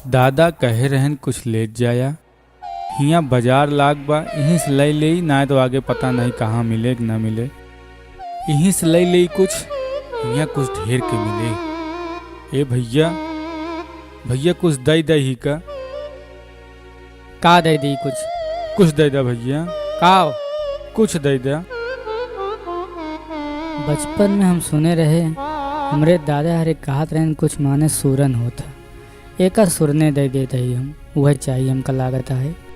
दादा कहे रहन कुछ ले जाया। हियाँ बाजार लाग बा, यहीं से ले ले, ना तो आगे पता नहीं कहाँ मिले कि ना मिले। यहीं से ले ले कुछ, हियाँ कुछ ढेर के मिले। ए भैया, भैया कुछ दे दे ही का दे दी कुछ? कुछ दे दे भैया, का कुछ दे दे। बचपन में हम सुने रहे हमरे दादा हरे कहत रहन कुछ माने सूरन होता। एक सुरने दे देते ही हम, वह चाहिए हमका लागत है।